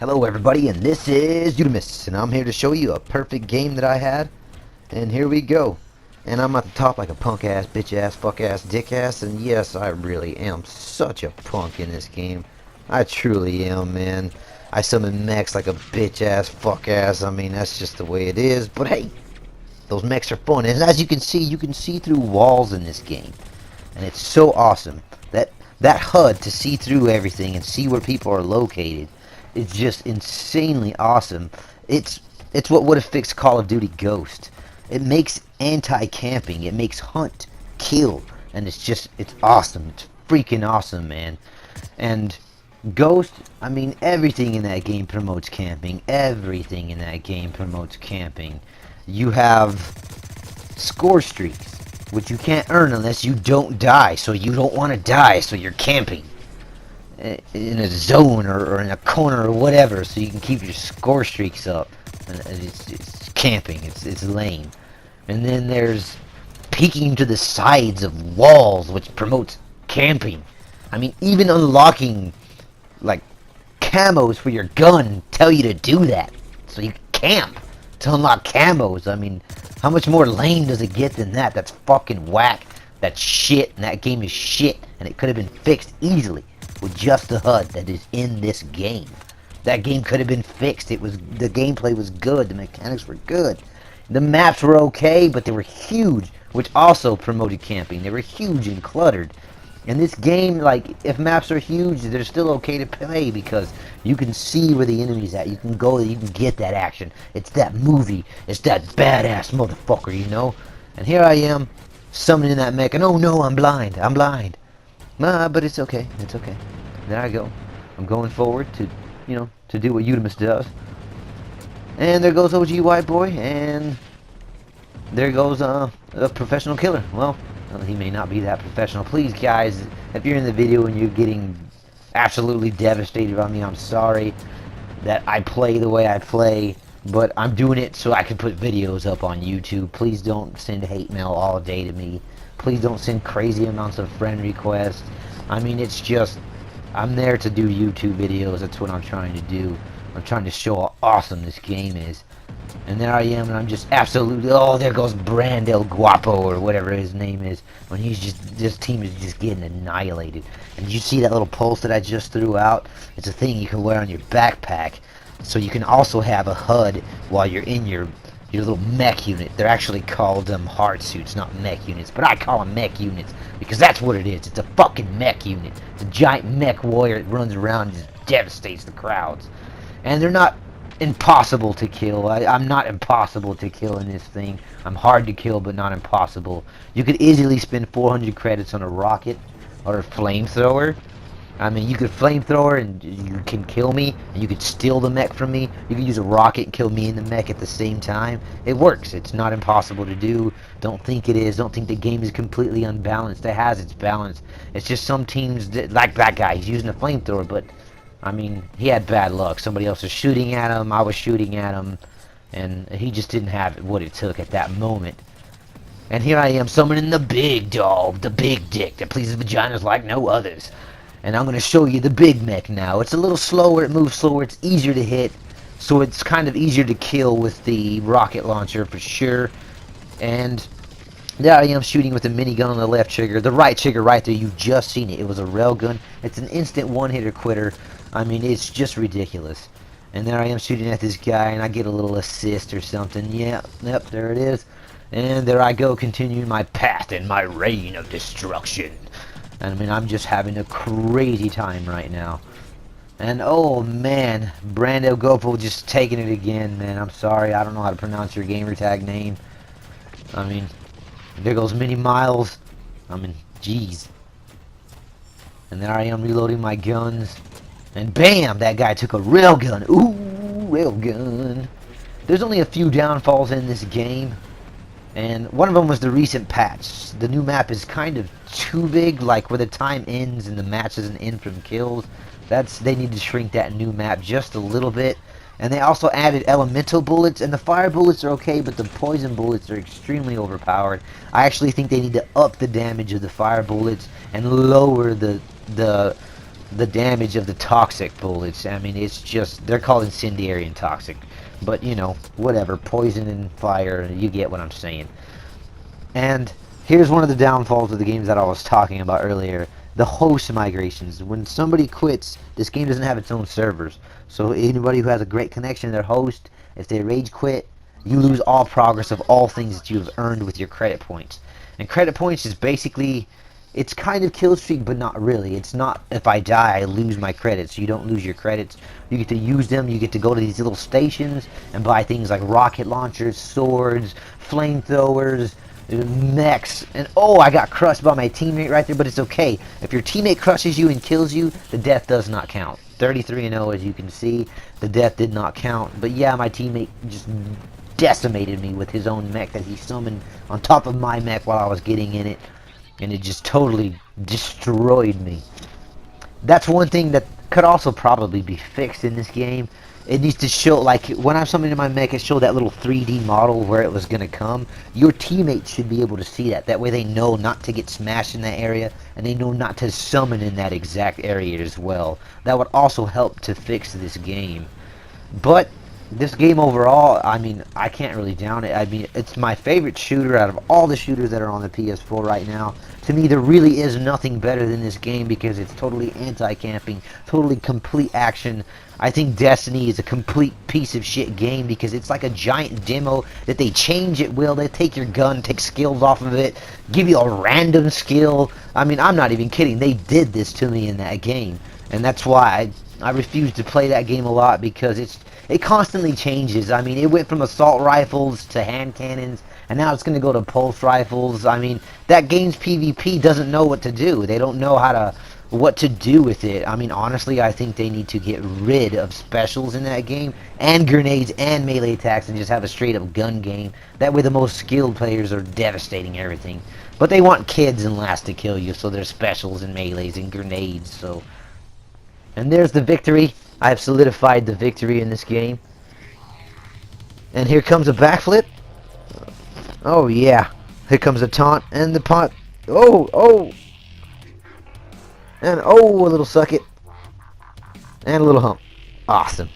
Hello everybody, and this is Uudemus, and I'm here to show you a perfect game that I had. And here we go. And I'm at the top like a punk ass, bitch ass, fuck ass, dick ass, and yes, I really am such a punk in this game. I truly am, man. I summon mechs like a bitch ass, fuck ass. I mean, that's just the way it is. But hey, those mechs are fun, and as you can see through walls in this game. And it's so awesome. That HUD to see through everything and see where people are located. It's just insanely awesome. It's what would have fixed Call of Duty Ghost. It makes anti-camping. It makes hunt, kill, and it's awesome. It's freaking awesome, man. And Ghost, I mean, everything in that game promotes camping. Everything in that game promotes camping. You have score streaks, which you can't earn unless you don't die. So you don't want to die, so you're camping in a zone or in a corner or whatever, so you can keep your score streaks up. And it's camping. It's lame. And then there's peeking to the sides of walls, which promotes camping. I mean, even unlocking like camos for your gun tell you to do that, so you can camp to unlock camos. I mean, how much more lame does it get than that? That's fucking whack. That's shit, and that game is shit, and it could have been fixed easily with just the HUD that is in this game. That game could have been fixed. The gameplay was good. The mechanics were good. The maps were okay, but they were huge, which also promoted camping. They were huge and cluttered. In this game, like, if maps are huge, they're still okay to play because you can see where the enemy's at. You can go, you can get that action. It's that movie. It's that badass motherfucker, you know? And here I am, summoning that mech, and oh no, I'm blind. I'm blind. Nah, but it's okay. It's okay. There I go. I'm going forward to, you know, to do what Uudemus does. And there goes OG White Boy, and there goes a professional killer. Well, he may not be that professional. Please, guys, if you're in the video and you're getting absolutely devastated by me, I'm sorry that I play the way I play, but I'm doing it so I can put videos up on YouTube. Please don't send hate mail all day to me. Please don't send crazy amounts of friend requests. I mean, it's just, I'm there to do YouTube videos. That's what I'm trying to do. I'm trying to show how awesome this game is. And there I am, and I'm just absolutely, oh, there goes Brandel Guapo, or whatever his name is, when he's just, this team is just getting annihilated. And you see that little pulse that I just threw out? It's a thing you can wear on your backpack, so you can also have a HUD while you're in your little mech unit. They're actually called heart suits, not mech units, but I call them mech units, because that's what it is. It's a fucking mech unit. It's a giant mech warrior that runs around and just devastates the crowds. And they're not impossible to kill. I'm not impossible to kill in this thing. I'm hard to kill, but not impossible. You could easily spend 400 credits on a rocket or a flamethrower. I mean, you could flamethrower and you can kill me, and you could steal the mech from me. You could use a rocket and kill me and the mech at the same time. It works. It's not impossible to do. Don't think it is. Don't think the game is completely unbalanced. It has its balance. It's just some teams, like that guy, he's using a flamethrower, but I mean, he had bad luck. Somebody else was shooting at him, I was shooting at him, and he just didn't have what it took at that moment. And here I am summoning the big dog, the big dick that pleases vaginas like no others. And I'm going to show you the big mech now. It's a little slower, it moves slower, it's easier to hit, so it's kind of easier to kill with the rocket launcher for sure. And there I am shooting with the minigun on the left trigger. The right trigger right there, you've just seen it. It was a railgun. It's an instant one-hitter quitter. I mean, it's just ridiculous. And there I am shooting at this guy, and I get a little assist or something. Yeah, yep, there it is. And there I go, continuing my path in my reign of destruction. I mean, I'm just having a crazy time right now. And oh man, Brando Gopal just taking it again, man. I'm sorry, I don't know how to pronounce your gamer tag name. I mean, there goes Mini Miles. I mean, jeez. And there I am reloading my guns. And bam! That guy took a railgun. Ooh, railgun. There's only a few downfalls in this game. And one of them was the recent patch. The new map is kind of too big, like where the time ends and the match doesn't end from kills. They need to shrink that new map just a little bit. And they also added elemental bullets, and the fire bullets are okay, but the poison bullets are extremely overpowered. I actually think they need to up the damage of the fire bullets and lower the the damage of the toxic bullets. I mean, it's just, they're called incendiary and toxic. But, you know, whatever. Poison and fire, you get what I'm saying. And here's one of the downfalls of the games that I was talking about earlier. The host migrations. When somebody quits, this game doesn't have its own servers. So anybody who has a great connection to their host, if they rage quit, you lose all progress of all things that you've earned with your credit points. And credit points is basically, it's kind of kill streak, but not really. It's not, if I die, I lose my credits. You don't lose your credits. You get to use them. You get to go to these little stations and buy things like rocket launchers, swords, flamethrowers, mechs. And oh, I got crushed by my teammate right there, but it's okay. If your teammate crushes you and kills you, the death does not count. 33-0, as you can see. The death did not count. But yeah, my teammate just decimated me with his own mech that he summoned on top of my mech while I was getting in it. And it just totally destroyed me. That's one thing that could also probably be fixed in this game. It needs to show, like, when I'm summoning my mech, it showed that little 3D model where it was going to come. Your teammates should be able to see that. That way they know not to get smashed in that area, and they know not to summon in that exact area as well. That would also help to fix this game. But this game overall, I mean, I can't really down it. I mean, it's my favorite shooter out of all the shooters that are on the PS4 right now. To me, there really is nothing better than this game because it's totally anti-camping, totally complete action. I think Destiny is a complete piece of shit game because it's like a giant demo that they change at will. They take your gun, take skills off of it, give you a random skill. I mean, I'm not even kidding. They did this to me in that game. And that's why I refuse to play that game a lot because it constantly changes. I mean, it went from assault rifles to hand cannons, and now it's going to go to pulse rifles. I mean, that game's PvP doesn't know what to do. They don't know what to do with it. I mean, honestly, I think they need to get rid of specials in that game, and grenades and melee attacks, and just have a straight-up gun game. That way the most skilled players are devastating everything. But they want kids and last to kill you, so there's specials and melees and grenades, so... And there's the victory. I have solidified the victory in this game. And here comes a backflip. Oh yeah. Here comes a taunt and the pot. Oh. And oh, a little suck it. And a little hump. Awesome.